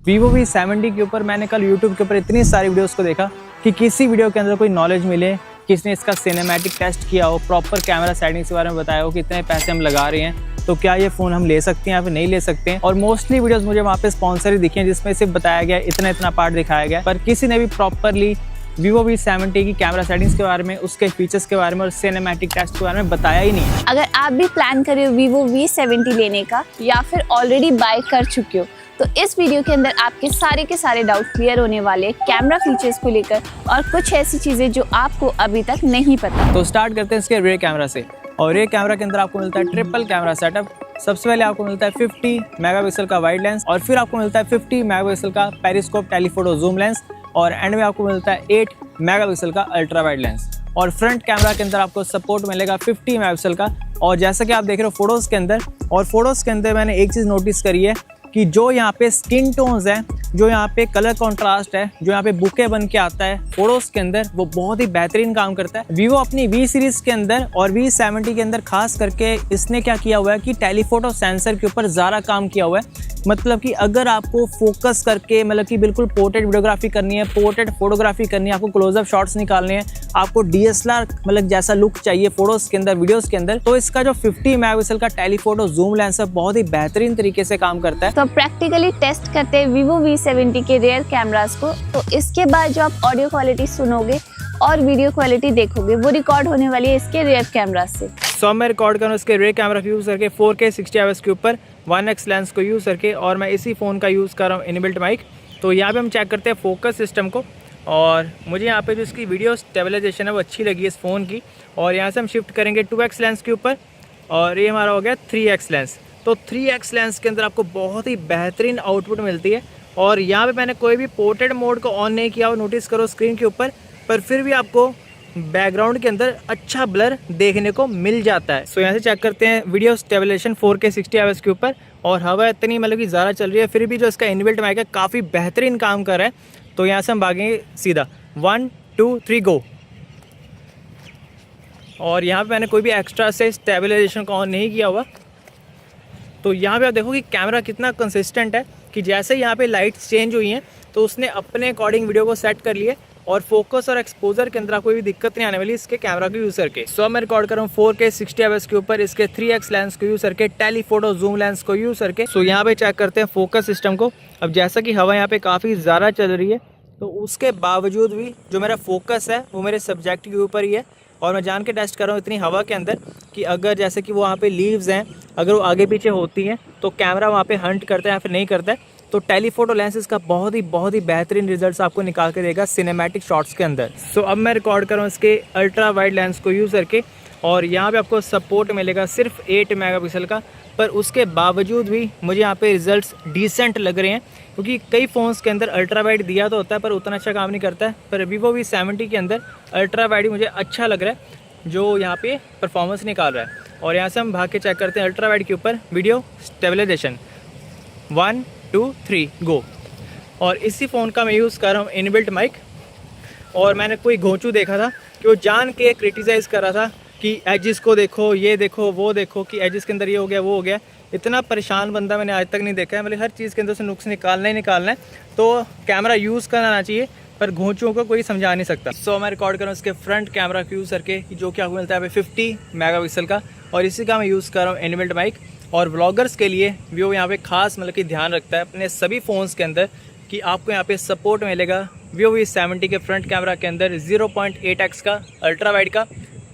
Vivo V70 के ऊपर मैंने कल YouTube के ऊपर इतनी सारी वीडियोस को देखा कि किसी वीडियो के अंदर कोई नॉलेज मिले, किसने इसका सिनेमैटिक टेस्ट किया हो, प्रॉपर कैमरा सेटिंग्स के बारे में बताया हो कि इतने पैसे हम लगा रहे हैं तो क्या ये फ़ोन हम ले सकते हैं या फिर नहीं ले सकते हैं। और मोस्टली वीडियोस मुझे वहाँ पे स्पॉन्सर ही दिखे हैं जिसमें सिर्फ बताया गया इतना पार्ट दिखाया गया, पर किसी ने भी प्रॉपरली Vivo V70 की कैमरा सेटिंग्स के बारे में, उसके फीचर्स के बारे में और सिनेमैटिक टेस्ट के बारे में बताया ही नहीं है। अगर आप भी प्लान कर रहे हो Vivo V70 लेने का या फिर ऑलरेडी बाय कर चुके हो तो इस वीडियो के अंदर आपके सारे के सारे डाउट क्लियर होने वाले कैमरा फीचर्स को लेकर और कुछ ऐसी चीजें जो आपको अभी तक नहीं पता। तो स्टार्ट करते हैं इसके रियर कैमरा से। और रियर कैमरा के अंदर आपको मिलता है ट्रिपल कैमरा सेटअप। सबसे पहले आपको मिलता है 50 मेगापिक्सल का वाइड लेंस और फिर आपको मिलता है 50 मेगापिक्सल का पेरिस्कोप टेलीफोटो जूम लेंस और एंड में आपको मिलता है 8 मेगापिक्सल का अल्ट्रा वाइड लेंस। और फ्रंट कैमरा के अंदर आपको सपोर्ट मिलेगा 50 मेगापिक्सल का। और जैसा कि आप देख रहे हो फोटोज़ के अंदर मैंने एक चीज़ नोटिस करी है कि जो यहाँ पे स्किन टोन्स है, जो यहाँ पे कलर कॉन्ट्रास्ट है, जो यहाँ पे बुके बन के आता है फोटोज़ के अंदर, वो बहुत ही बेहतरीन काम करता है। Vivo अपनी V सीरीज़ के अंदर और V70 के अंदर खास करके इसने क्या किया हुआ है कि टेलीफोटो सेंसर के ऊपर ज़्यादा काम किया हुआ है। मतलब कि अगर आपको फोकस करके मतलब कि बिल्कुल पोर्ट्रेट वीडियोग्राफी करनी है, पोर्ट्रेट फोटोग्राफी करनी है, आपको क्लोजअप शॉट्स निकालने हैं, आपको DSLR मतलब जैसा लुक चाहिए फोटोज़ के अंदर, वीडियोज़ के अंदर, तो इसका जो 50 मेगापिक्सल का टेलीफोटो जूम लेंस है बहुत ही बेहतरीन तरीके से काम करता है। तो प्रैक्टिकली टेस्ट करते हैं Vivo V70 के रियर कैमरास को। तो इसके बाद जो आप ऑडियो क्वालिटी सुनोगे और वीडियो क्वालिटी देखोगे वो रिकॉर्ड होने वाली है इसके रियर कैमरा से। सो मैं रिकॉर्ड करूँ इसके रियर कैमरा को यूज़ करके 4K 60 fps के ऊपर 1x लेंस को यूज़ करके, और मैं इसी फ़ोन का यूज़ कर रहा हूँ इनबिल्ट माइक। तो यहाँ पे हम चेक करते हैं फोकस सिस्टम को, और मुझे यहाँ पे जो इसकी वीडियो स्टेबलाइजेशन है वो अच्छी लगी इस फ़ोन की। और यहाँ से हम शिफ्ट करेंगे 2x लेंस के ऊपर और ये हमारा हो गया 3x लेंस। तो 3x लेंस के अंदर आपको बहुत ही बेहतरीन आउटपुट मिलती है। और यहाँ पे मैंने कोई भी पोर्ट्रेट मोड को ऑन नहीं किया हो, नोटिस करो स्क्रीन के ऊपर, पर फिर भी आपको बैकग्राउंड के अंदर अच्छा ब्लर देखने को मिल जाता है। सो यहाँ से चेक करते हैं वीडियो स्टेबलाइजेशन 4K 60 fps के ऊपर, और हवा इतनी मतलब कि ज़्यादा चल रही है फिर भी जो इसका इनबिल्ट माइक है काफ़ी बेहतरीन काम कर रहा है। तो यहाँ से हम भागेंगे सीधा 1 2 3 गो। और यहाँ पे मैंने कोई भी एक्स्ट्रा से स्टेबलाइजेशन को ऑन नहीं किया हुआ। तो यहाँ पे आप देखो कि कैमरा कितना कंसिस्टेंट है कि जैसे यहाँ पे लाइट्स चेंज हुई हैं तो उसने अपने अकॉर्डिंग वीडियो को सेट कर लिए, और फोकस और एक्सपोजर के अंदर कोई भी दिक्कत नहीं आने वाली इसके कैमरा को यूज़ करके। सो मैं रिकॉर्ड कर रहा हूँ 4K 60 fps के ऊपर इसके 3x लेंस को यूज़ करके, टेलीफोटो जूम लेंस को यूज़ करके। सो यहाँ पे चेक करते हैं फोकस सिस्टम को। अब जैसा कि हवा यहाँ पे काफ़ी ज़्यादा चल रही है तो उसके बावजूद भी जो मेरा फोकस है वो मेरे सब्जेक्ट के ऊपर ही है। और मैं जान के टेस्ट कर रहा हूँ इतनी हवा के अंदर कि अगर जैसे कि वो वहाँ पे लीव्स हैं, अगर वो आगे पीछे होती हैं तो कैमरा वहाँ पे हंट करता है या फिर नहीं करता है। तो टेलीफोटो लेंस इसका बहुत ही बेहतरीन रिजल्ट्स आपको निकाल के देगा सिनेमैटिक शॉट्स के अंदर। सो अब मैं रिकॉर्ड कर रहा हूँ इसके अल्ट्रा वाइड लेंस को यूज़ करके, और यहाँ पे आपको सपोर्ट मिलेगा सिर्फ 8 मेगापिक्सल का, पर उसके बावजूद भी मुझे यहाँ पे रिजल्ट्स डिसेंट लग रहे हैं। क्योंकि कई फ़ोन्स के अंदर अल्ट्रा वाइड दिया तो होता है पर उतना अच्छा काम नहीं करता है, पर Vivo V70 के अंदर अल्ट्रा वाइड मुझे अच्छा लग रहा है जो यहाँ पे परफॉर्मेंस निकाल रहा है। और यहाँ से हम भाग के चेक करते हैं अल्ट्रा वाइड के ऊपर वीडियो स्टेबलाइजेशन 1 2 3 गो। और इसी फ़ोन का मैं यूज़ कर रहा हूँ इनबिल्ट माइक। और मैंने कोई घोंचू देखा था कि वो जान के क्रिटिसाइज़ कर रहा था कि एजिस को देखो, ये देखो, वो देखो, कि एजिस के अंदर ये हो गया, वो हो गया। इतना परेशान बंदा मैंने आज तक नहीं देखा है। मतलब हर चीज़ के अंदर से नुक्स निकालना ही निकालना है। तो कैमरा यूज़ करना आना चाहिए, पर घोंचुओं को कोई समझा नहीं सकता। सो मैं रिकॉर्ड कर रहा हूँ इसके फ्रंट कैमरा को यूज़ करके, जो कि आपको मिलता है 50 मेगापिक्सल का, और इसी का मैं यूज़ कर रहा हूँ इनबिल्ट माइक। और व्लॉगर्स के लिए Vivo यहाँ पे खास मतलब कि ध्यान रखता है अपने सभी फ़ोन्स के अंदर कि आपको यहाँ पे सपोर्ट मिलेगा Vivo V70 के फ्रंट कैमरा के अंदर 0.8x का अल्ट्रा वाइड का,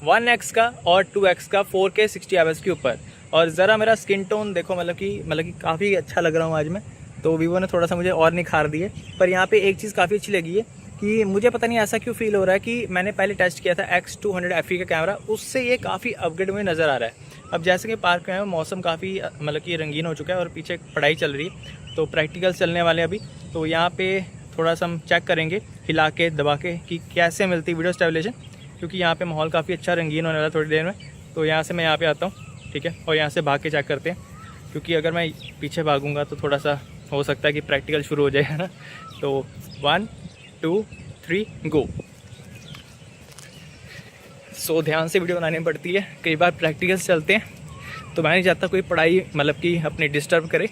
1x का और 2x का 4K 60 fps के ऊपर। और ज़रा मेरा स्किन टोन देखो, मतलब कि काफ़ी अच्छा लग रहा हूँ आज मैं। तो Vivo ने थोड़ा सा मुझे और निखार दिए। पर यहाँ पे एक चीज़ काफ़ी अच्छी लगी है कि मुझे पता नहीं ऐसा क्यों फील हो रहा है कि मैंने पहले टेस्ट किया था X200 FE का कैमरा, उससे ये काफ़ी अपग्रेड में नज़र आ रहा है। अब जैसे कि पार्क में मौसम काफ़ी मतलब कि रंगीन हो चुका है और पीछे पढ़ाई चल रही है, तो प्रैक्टिकल्स चलने वाले अभी। तो यहाँ पे थोड़ा सा हम चेक करेंगे हिला के दबा के कि कैसे मिलती वीडियो स्टेबलाइजेशन, क्योंकि यहाँ पे माहौल काफ़ी अच्छा रंगीन होने वाला है थोड़ी देर में। तो यहाँ से मैं यहाँ पे आता हूँ, ठीक है, और यहाँ से भाग के चेक करते हैं, क्योंकि अगर मैं पीछे भागूँगा तो थोड़ा सा हो सकता है कि प्रैक्टिकल शुरू हो जाए, है ना। तो 1 2 3 गो। सो ध्यान से वीडियो बनानी पड़ती है, कई बार प्रैक्टिकल्स चलते हैं तो मैं नहीं चाहता कोई पढ़ाई मतलब कि अपनी डिस्टर्ब करे।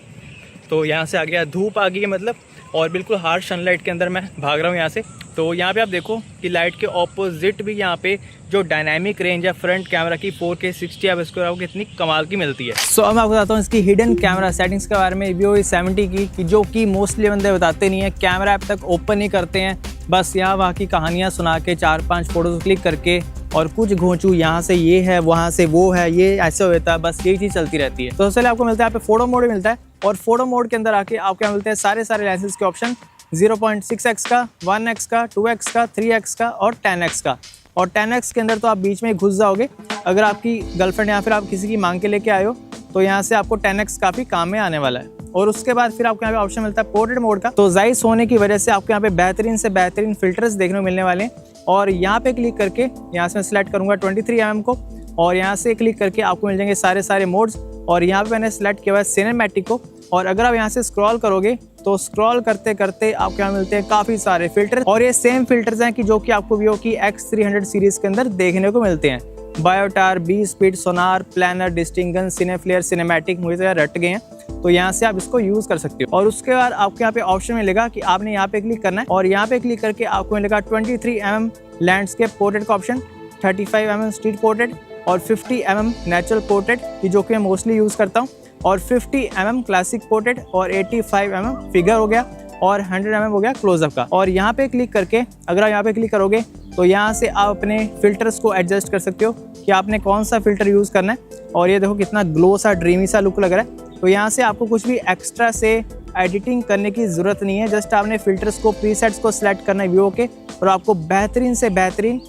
तो यहाँ से आ गया, धूप आ गई है, मतलब और बिल्कुल हार्श सनलाइट के अंदर मैं भाग रहा हूँ यहाँ से। तो यहाँ पे आप देखो कि लाइट के ऑपोजिट भी यहाँ पे जो डायनामिक रेंज है फ्रंट कैमरा की 4K 60 एफ स्क्वायर आपको कितनी कमाल की मिलती है। सो अब मैं आपको बताता हूँ इसकी हिडन कैमरा सेटिंग्स के बारे में Vivo V70 की, कि जो कि मोस्टली बंदे बताते नहीं है, कैमरा ऐप तक ओपन नहीं करते हैं, बस यहाँ वहाँ की कहानियाँ सुना के 4-5 फोटोज क्लिक करके और कुछ घोंचू यहाँ से ये है वहाँ से वो है, ये ऐसे होता है, बस यही चीज़ चलती रहती है। तो सबसे पहले आपको मिलता है यहाँ पे फोटो मोड मिलता है, और फोटो मोड के अंदर आके आपको यहाँ मिलते हैं सारे लेंसेज के ऑप्शन, 0.6x का, 1x का, 2x का, 3x का और 10x का। और 10x के अंदर तो आप बीच में घुस जाओगे, अगर आपकी गर्लफ्रेंड या फिर आप किसी की मांग के लेके आए हो तो यहाँ से आपको 10x काफ़ी काम में आने वाला है। और उसके बाद फिर आपको यहाँ पे ऑप्शन मिलता है पोर्ट्रेट मोड का। तो जाइस होने की वजह से आपको यहाँ पे बेहतरीन से बेहतरीन फिल्टर्स देखने को मिलने वाले हैं। और यहाँ पे क्लिक करके यहाँ से मैं सिलेक्ट करूँगा 23mm को, और यहाँ से क्लिक करके आपको मिल जाएंगे सारे मोड्स। और यहाँ पे मैंने सेलेक्ट किया हुआ है सिनेमैटिक को, और अगर आप यहाँ से स्क्रॉल करोगे तो स्क्रॉल करते करते आपको यहाँ मिलते हैं काफ़ी सारे फिल्टर, और ये सेम फिल्टर्स हैं कि जो कि आपको Vivo की X300 सीरीज़ के अंदर देखने को मिलते हैं। बायोटार, बी स्पीड, सोनार, प्लानर, डिस्टिंगन, सिनेफ्लेयर, सिनेमैटिक, मुझे तो रट गए हैं, तो यहाँ से आप इसको यूज़ कर सकते हो। और उसके बाद आपको यहाँ पे ऑप्शन मिलेगा कि आपने यहाँ पे क्लिक करना है, और यहाँ पे क्लिक करके आपको मिलेगा 23mm लैंडस्केप पोर्ट्रेट का ऑप्शन, 35mm स्ट्रीट पोर्ट्रेट और 50mm नेचुरल पोर्ट्रेट की जो कि मैं मोस्टली यूज़ करता हूँ, और 50mm क्लासिक पोर्ट्रेट और 85mm फिगर हो गया, और 100mm हो गया क्लोजअप का। और यहाँ पे क्लिक करके अगर आप यहाँ पे क्लिक करोगे तो यहाँ से आप अपने फिल्टर्स को एडजस्ट कर सकते हो कि आपने कौन सा फिल्टर यूज़ करना है। और ये देखो कितना ग्लो सा ड्रीमी सा लुक लग रहा है। तो यहाँ से आपको कुछ भी एक्स्ट्रा से एडिटिंग करने की ज़रूरत नहीं है, जस्ट आपने फिल्टर्स को, प्रीसेट्स को सिलेक्ट करना है Vivo के, और आपको बेहतरीन से बेहतरीन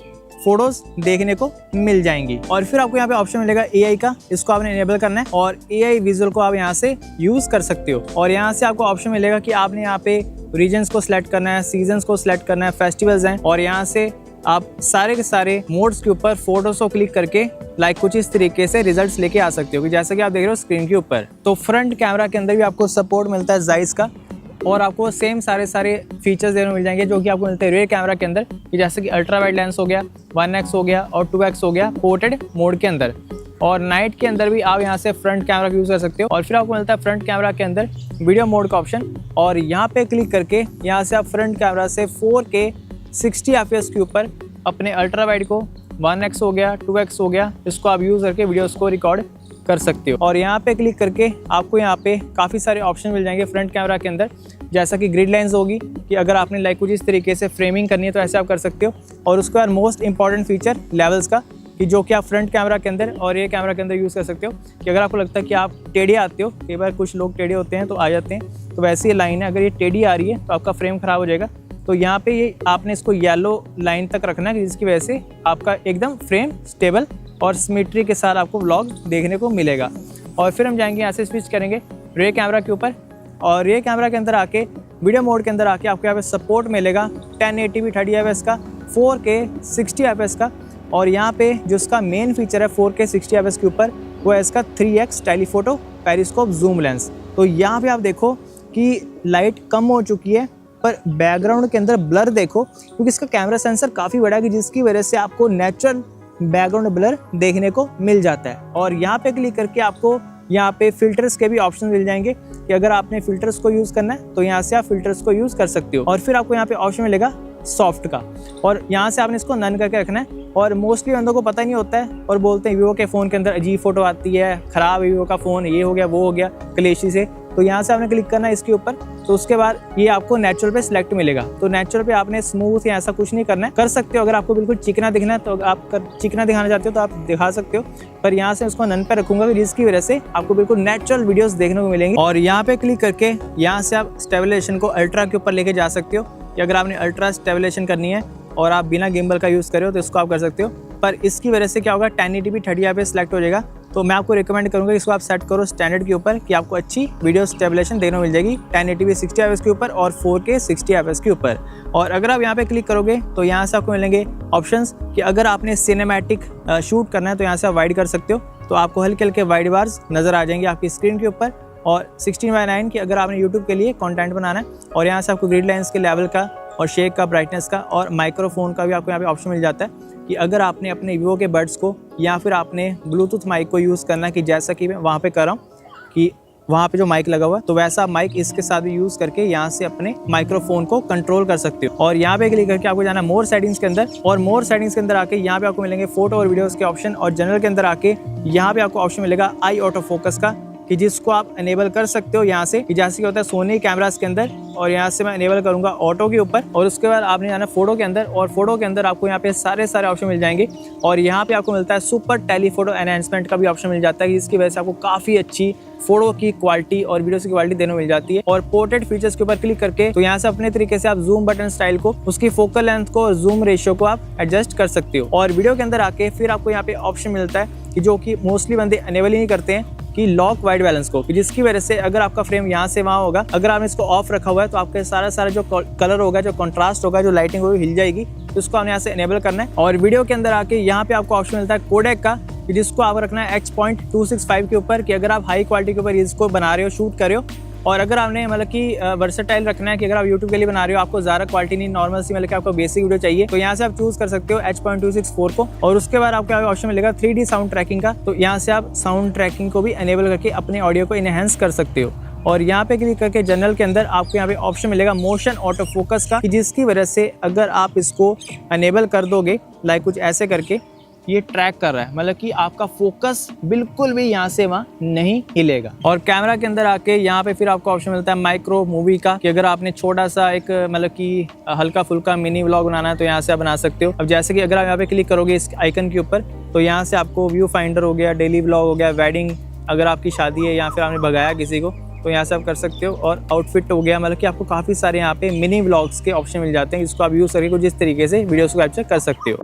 फोटोज देखने को मिल जाएंगी। और फिर आपको यहाँ पे ऑप्शन मिलेगा AI का, इसको आपने इनेबल करना है, और AI विजुअल को आप यहाँ से यूज़ कर सकते हो। और यहाँ से आपको ऑप्शन मिलेगा कि आपने यहाँ पे रीजन्स को सिलेक्ट करना है, सीजन्स को सिलेक्ट करना है, फेस्टिवल्स हैं, और यहाँ से आप सारे के सारे मोड्स के ऊपर फोटोज को क्लिक करके लाइक कुछ इस तरीके से रिजल्ट्स लेके आ सकते हो, कि जैसा कि आप देख रहे हो स्क्रीन के ऊपर। तो फ्रंट कैमरा के अंदर भी आपको सपोर्ट मिलता है जाइस का, और आपको सेम सारे फीचर्स देने मिल जाएंगे जो कि आपको मिलते हैं रियर कैमरा के अंदर, कि जैसे कि अल्ट्रा वाइड लेंस हो गया, 1x हो गया और 2x हो गया पोर्ट्रेट मोड के अंदर। और नाइट के अंदर भी आप यहाँ से फ्रंट कैमरा का यूज़ कर सकते हो। और फिर आपको मिलता है फ्रंट कैमरा के अंदर वीडियो मोड का ऑप्शन, और यहाँ पे क्लिक करके यहाँ से आप फ्रंट कैमरा से 4K 60 FPS के ऊपर अपने अल्ट्रा वाइड को 1x हो गया, 2x हो गया, इसको आप यूज़ करके वीडियोस को रिकॉर्ड कर सकते हो। और यहाँ पे क्लिक करके आपको यहाँ पे काफ़ी सारे ऑप्शन मिल जाएंगे फ्रंट कैमरा के अंदर, जैसा कि ग्रिड लाइंस होगी, कि अगर आपने लाइक कुछ इस तरीके से फ्रेमिंग करनी है तो ऐसे आप कर सकते हो। और उसके बाद मोस्ट इंपॉर्टेंट फीचर लेवल्स का, कि जो कि आप फ्रंट कैमरा के अंदर और ये कैमरा के अंदर यूज़ कर सकते हो, कि अगर आपको लगता है कि आप टेढ़े आते हो, कई बार कुछ लोग टेढ़े होते हैं तो आ जाते हैं, तो वैसे ये लाइन है, अगर ये टेढ़ी आ रही है तो आपका फ्रेम ख़राब हो जाएगा। तो यहाँ पे ये आपने इसको येलो लाइन तक रखना है, जिसकी वजह से आपका एकदम फ्रेम स्टेबल और सिमेट्री के साथ आपको व्लॉग देखने को मिलेगा। और फिर हम जाएंगे यहाँ से स्विच करेंगे रियर कैमरा के ऊपर, और रियर कैमरा के अंदर आके वीडियो मोड के अंदर आके आपको यहाँ पे सपोर्ट मिलेगा 1080p 30 fps का, 4K 60 fps का, और यहाँ पे जो इसका मेन फीचर है 4K 60 fps के ऊपर वो है इसका 3x telephoto periscope zoom lens. तो यहाँ पे आप देखो कि लाइट कम हो चुकी है, पर बैकग्राउंड के अंदर ब्लर देखो, क्योंकि इसका कैमरा सेंसर काफ़ी बड़ा है, कि जिसकी वजह से आपको नेचुरल बैकग्राउंड ब्लर देखने को मिल जाता है। और यहाँ पे क्लिक करके आपको यहाँ पे फिल्टर्स के भी ऑप्शन मिल जाएंगे, कि अगर आपने फिल्टर्स को यूज़ करना है तो यहाँ से आप फिल्टर्स को यूज़ कर सकते हो। और फिर आपको यहाँ पे ऑप्शन मिलेगा सॉफ्ट का, और यहाँ से आपने इसको नन करके रखना है। और मोस्टली बंदों को पता नहीं होता है और बोलते हैं Vivo के फ़ोन के अंदर अजीब फोटो आती है, ख़राब है Vivo का फ़ोन, ये हो गया वो हो गया क्लेशी से। तो यहाँ से आपने क्लिक करना है इसके ऊपर, तो उसके बाद ये आपको नेचुरल पे सिलेक्ट मिलेगा। तो नेचुरल पे आपने स्मूथ या ऐसा कुछ नहीं करना है, कर सकते हो अगर आपको बिल्कुल चिकना दिखना है तो आप चिकना दिखाना चाहते हो तो आप दिखा सकते हो, पर यहाँ से उसको नन पे रखूंगा, जिसकी वजह से आपको बिल्कुल नेचुरल वीडियोस देखने को मिलेंगी। और यहाँ पे क्लिक करके यहाँ से आप स्टेबलाइजेशन को अल्ट्रा के ऊपर लेके जा सकते हो, कि अगर आपने अल्ट्रा स्टेबलाइजेशन करनी है और आप बिना गिम्बल का यूज़ करो तो इसको आप कर सकते हो। पर इसकी वजह से क्या होगा, 1080p 30 fps सिलेक्ट हो जाएगा। तो मैं आपको रिकमेंड करूंगा इसको आप सेट करो स्टैंडर्ड के ऊपर, कि आपको अच्छी वीडियो स्टेबलाइजेशन देखने को मिल जाएगी 1080p 60 fps के ऊपर और 4K 60 fps के ऊपर। और अगर आप यहाँ पे क्लिक करोगे तो यहाँ से आपको मिलेंगे ऑप्शंस, कि अगर आपने सिनेमैटिक शूट करना है तो यहाँ से आप वाइड कर सकते हो, तो आपको हल्के हल्के वाइड बार्स नज़र आ जाएंगे आपकी स्क्रीन के ऊपर। और 16:9 की अगर आपने यूट्यूब के लिए कंटेंट बनाना है, और यहाँ से आपको ग्रिड लाइन्स के लेवल का और शेक का, ब्राइटनेस का और माइक्रोफोन का भी आपको यहाँ पे ऑप्शन मिल जाता है, कि अगर आपने अपने Vivo के बड्स को या फिर आपने ब्लूटूथ माइक को यूज़ करना है, कि जैसा कि मैं वहाँ पे कर रहा हूँ, कि वहाँ पे जो माइक लगा हुआ है, तो वैसा माइक इसके साथ भी यूज करके यहाँ से अपने माइक्रोफोन को कंट्रोल कर सकते हो। और यहाँ पे क्लिक करके आपको जाना मोर सेटिंग्स के अंदर, और मोर सेटिंग्स के अंदर आके यहाँ पे आपको मिलेंगे फोटो और वीडियोस के ऑप्शन, और जनरल के अंदर आके यहाँ पे आपको ऑप्शन मिलेगा आई ऑटो फोकस का, कि जिसको आप अनेबल कर सकते हो यहाँ से, कि जैसे क्या होता है सोनी कैमरास के अंदर, और यहाँ से मैं अनेबल करूँगा ऑटो के ऊपर। और उसके बाद आपने जाना फोटो के अंदर, और फोटो के अंदर आपको यहाँ पे सारे ऑप्शन मिल जाएंगे। और यहाँ पे आपको मिलता है सुपर टेलीफोटो एनहांसमेंट का भी ऑप्शन मिल जाता है, जिसकी वजह से आपको काफ़ी अच्छी फोटो की क्वालिटी और वीडियो की क्वालिटी देने मिल जाती है। और पोर्ट्रेट फीचर्स के ऊपर क्लिक करके तो यहाँ से अपने तरीके से आप जूम बटन स्टाइल को, उसकी फोकल लेंथ को और जूम रेशियो को आप एडजस्ट कर सकते हो। और वीडियो के अंदर आके फिर आपको यहाँ पे ऑप्शन मिलता है कि जो कि मोस्टली बंदे अनेबल ही नहीं करते हैं, कि लॉक वाइट बैलेंस को, जिसकी वजह से अगर आपका फ्रेम यहाँ से वहाँ होगा, अगर आपने इसको ऑफ रखा हुआ है तो आपके सारा जो कलर होगा, जो कंट्रास्ट होगा, जो लाइटिंग होगी हिल जाएगी, तो उसको आपने यहाँ से अनेबल करना है। और वीडियो के अंदर आके यहाँ पे आपको ऑप्शन मिलता है कोडेक का, जिसको आप रखना है H.265 के ऊपर, कि अगर आप हाई क्वालिटी के ऊपर इसको बना रहे हो, शूट कर रहे हो। और अगर आपने मतलब कि वर्सेटाइल रखना है, कि अगर आप यूट्यूब के लिए बना रहे हो, आपको ज़्यादा क्वालिटी नहीं, नॉर्मल सी मतलब कि आपको बेसिक वीडियो चाहिए, तो यहाँ से आप चूज कर सकते हो H.264 को। और उसके बाद आपको ऑप्शन मिलेगा 3D साउंड ट्रैकिंग का, तो यहाँ से आप साउंड ट्रैकिंग को भी अनेबल करके अपने ऑडियो को इनहेंस कर सकते हो। और यहाँ पे क्लिक करके जनरल के अंदर आपको यहाँ पे ऑप्शन मिलेगा मोशन ऑटो फोकस का, जिसकी वजह से अगर आप इसको अनेबल कर दोगे, लाइक कुछ ऐसे करके ये ट्रैक कर रहा है, मतलब कि आपका फोकस बिल्कुल भी यहाँ से वहाँ नहीं हिलेगा। और कैमरा के अंदर आके यहाँ पे फिर आपको ऑप्शन मिलता है माइक्रो मूवी का, कि अगर आपने छोटा सा एक मतलब कि हल्का फुल्का मिनी व्लॉग बनाना है तो यहाँ से आप बना सकते हो। अब जैसे कि अगर आप यहाँ पे क्लिक करोगे इस आइकन के ऊपर, तो यहाँ से आपको व्यू फाइंडर हो गया, डेली व्लॉग हो गया, वेडिंग, अगर आपकी शादी है या फिर आपने भगाया किसी को, तो यहाँ से आप कर सकते हो। और आउटफिट हो गया, मतलब कि आपको काफ़ी सारे यहाँ पे मिनी व्लॉग्स के ऑप्शन मिल जाते हैं, जिसको आप यूज़ करके कुछ इस तरीके से वीडियोस को कैप्चर कर सकते हो।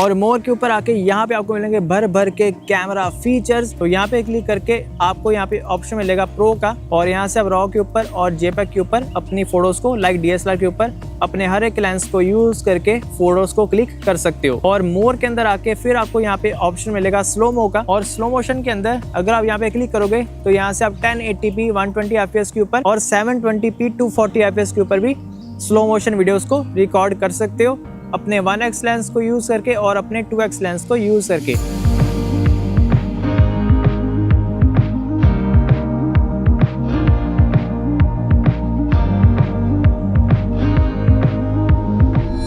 और मोर के ऊपर आके यहाँ पे आपको मिलेंगे भर के कैमरा फीचर्स, तो यहाँ पे क्लिक करके आपको यहाँ पे ऑप्शन मिलेगा प्रो का, और यहाँ से आप रॉ के ऊपर और जेपेग के ऊपर अपनी फोटोज को, लाइक DSLR के ऊपर, अपने हर एक लेंस को यूज करके फोटोज को क्लिक कर सकते हो। और मोर के अंदर आके फिर आपको यहाँ पे ऑप्शन मिलेगा स्लो मो का, और स्लो मोशन के अंदर अगर आप यहाँ पे क्लिक करोगे तो यहाँ से आप 1080p 120 fps के ऊपर और 720p 240 fps के ऊपर भी स्लो मोशन वीडियोस को रिकॉर्ड कर सकते हो, अपने 1x लेंस को यूज करके और अपने 2x लेंस को यूज करके।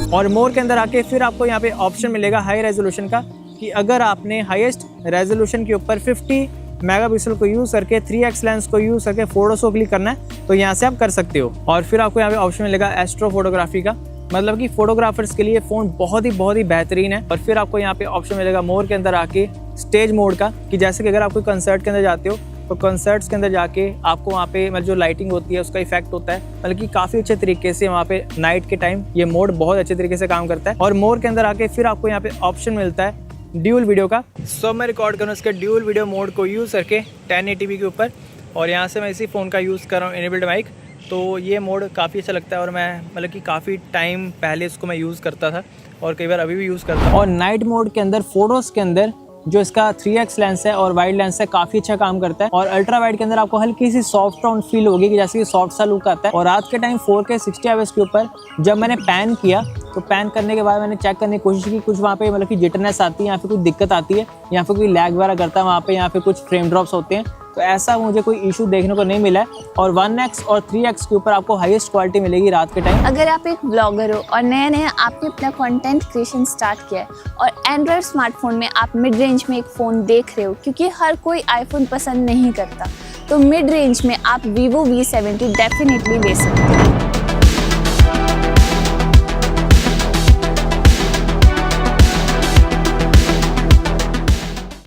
और मोर के अंदर आके फिर आपको यहाँ पे ऑप्शन मिलेगा हाई रेजोल्यूशन का, कि अगर आपने हाईएस्ट रेजोल्यूशन के ऊपर 50 मेगापिक्सल को यूज करके 3x लेंस को यूज करके फोटोज को क्लिक करना है, तो यहाँ से आप कर सकते हो। और फिर आपको यहाँ पे ऑप्शन मिलेगा एस्ट्रो फोटोग्राफी का, मतलब कि फोटोग्राफर्स के लिए फ़ोन बहुत ही बेहतरीन है। और फिर आपको यहाँ पे ऑप्शन मिलेगा मोर के अंदर आके स्टेज मोड का, कि जैसे कि अगर आप कोई कंसर्ट के अंदर जाते हो, तो कंसर्ट्स के अंदर जाके आपको वहाँ पे मतलब जो लाइटिंग होती है उसका इफेक्ट होता है, मतलब कि काफ़ी अच्छे तरीके से वहाँ पे नाइट के टाइम ये मोड बहुत अच्छे तरीके से काम करता है। और मोर के अंदर आके फिर आपको यहाँ पे ऑप्शन मिलता है ड्यूल वीडियो का। सो मैं रिकॉर्ड करूँ उसके ड्यूल वीडियो मोड को यूज़ करके 1080p के ऊपर, और यहाँ से मैं इसी फ़ोन का यूज़ कर रहा हूँ इनेबल्ड माइक, तो ये मोड काफ़ी अच्छा लगता है। और मैं मतलब कि काफ़ी टाइम पहले इसको मैं यूज़ करता था और कई बार अभी भी यूज़ करता हूँ। और नाइट मोड के अंदर फोटोज़ के अंदर जो इसका 3x लेंस है और वाइड लेंस है, काफ़ी अच्छा काम करता है। और अल्ट्रा वाइड के अंदर आपको हल्की सी सॉफ्ट ऑन फील होगी, कि जैसे कि सॉफ्ट सा लुक आता है। और रात के टाइम 4K 60 fps के ऊपर जब मैंने पैन किया, तो पैन करने के बाद मैंने चेक करने की कोशिश की, कुछ वहाँ पे मतलब कि जिटनेस आती है, या फिर कुछ दिक्कत आती है, या फिर कोई लैग वगैरह करता है वहाँ पे, या फिर कुछ फ्रेम ड्रॉप्स होते हैं, तो ऐसा मुझे कोई इशू देखने को नहीं मिला है। और 1x और 3x के ऊपर आपको हाईएस्ट क्वालिटी मिलेगी रात के टाइम। अगर आप एक ब्लॉगर हो और नया आपने अपना कंटेंट क्रिएशन स्टार्ट किया है, और एंड्रॉयड स्मार्टफोन में आप मिड रेंज में एक फ़ोन देख रहे हो, क्योंकि हर कोई आईफोन पसंद नहीं करता, तो मिड रेंज में आप Vivo V70 डेफिनेटली ले सकते हो।